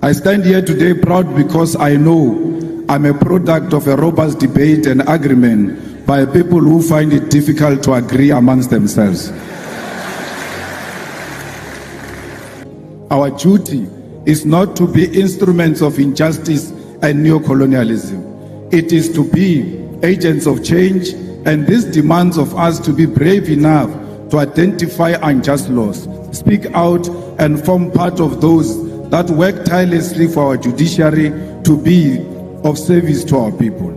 I stand here today proud because I know I'm a product of a robust debate and agreement by people who find it difficult to agree amongst themselves. Our duty is not to be instruments of injustice and neocolonialism. It is to be agents of change, and this demands of us to be brave enough to identify unjust laws, speak out, and form part of those that work tirelessly for our judiciary to be of service to our people.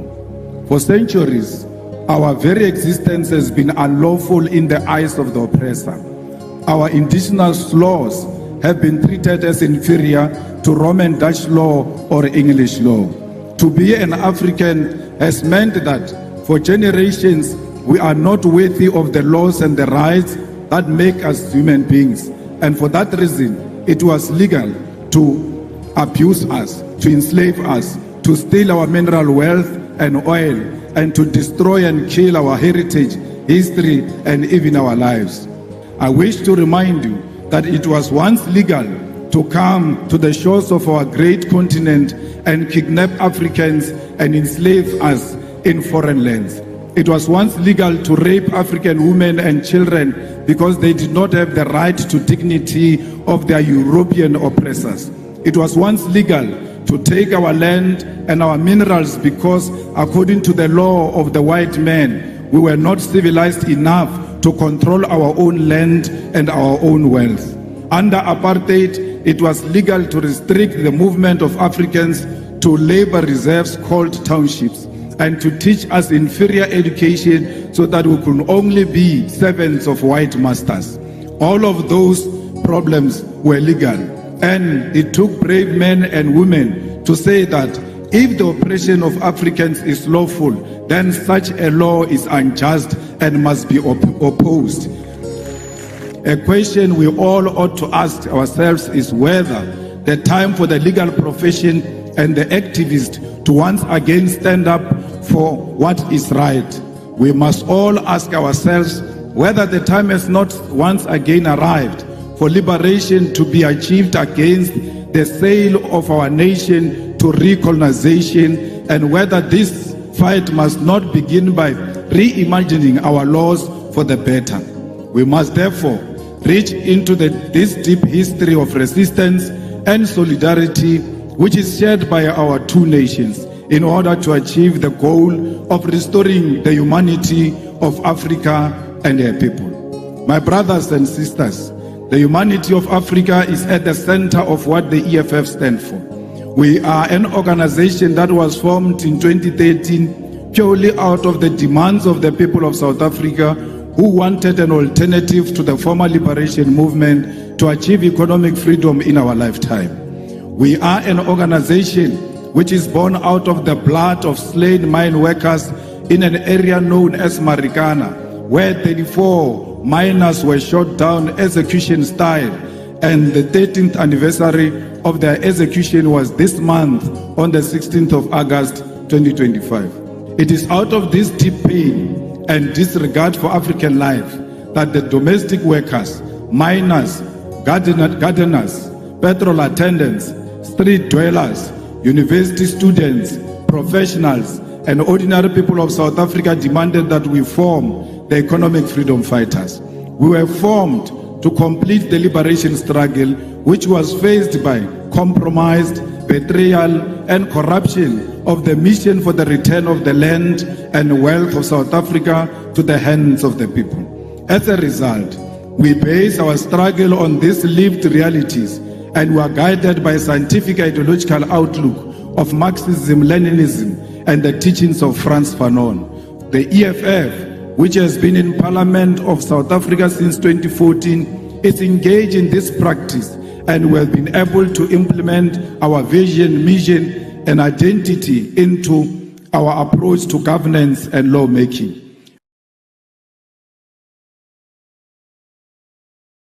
For centuries, our very existence has been unlawful in the eyes of the oppressor. Our indigenous laws have been treated as inferior to Roman Dutch law or English law. To be an African has meant that for generations we are not worthy of the laws and the rights that make us human beings. And for that reason, it was legal to abuse us, to enslave us, to steal our mineral wealth and oil, and to destroy and kill our heritage, history, and even our lives. I wish to remind you that it was once legal to come to the shores of our great continent and kidnap Africans and enslave us in foreign lands. It was once legal to rape African women and children because they did not have the right to dignity of their European oppressors. It was once legal to take our land and our minerals because, according to the law of the white man, we were not civilized enough to control our own land and our own wealth. Under apartheid, it was legal to restrict the movement of Africans to labor reserves called townships and to teach us inferior education so that we could only be servants of white masters. All of those problems were legal, and it took brave men and women to say that if the oppression of Africans is lawful, then such a law is unjust and must be opposed. A question we all ought to ask ourselves is whether the time for the legal profession and the activists to once again stand up for what is right. We must all ask ourselves whether the time has not once again arrived for liberation to be achieved against the sale of our nation to recolonization, and whether this fight must not begin by reimagining our laws for the better. We must therefore reach into this deep history of resistance and solidarity which is shared by our two nations in order to achieve the goal of restoring the humanity of Africa and her people. My brothers and sisters, the humanity of Africa is at the center of what the EFF stands for. We are an organization that was formed in 2013 purely out of the demands of the people of South Africa who wanted an alternative to the former liberation movement to achieve economic freedom in our lifetime. We are an organization which is born out of the blood of slain mine workers in an area known as Marikana, where 34 miners were shot down execution style, and the 13th anniversary of their execution was this month on the 16th of August 2025. It is out of this deep pain and disregard for African life that the domestic workers, miners, gardeners, petrol attendants, street dwellers, university students, professionals, and ordinary people of South Africa demanded that we form the economic freedom fighters. We were formed to complete the liberation struggle, which was faced by compromise, betrayal, and corruption of the mission for the return of the land and wealth of South Africa to the hands of the people. As a result, we base our struggle on these lived realities, and we are guided by a scientific ideological outlook of Marxism, Leninism, and the teachings of Frantz Fanon. The EFF, which has been in Parliament of South Africa since 2014, is engaged in this practice, and we have been able to implement our vision, mission, and identity into our approach to governance and lawmaking.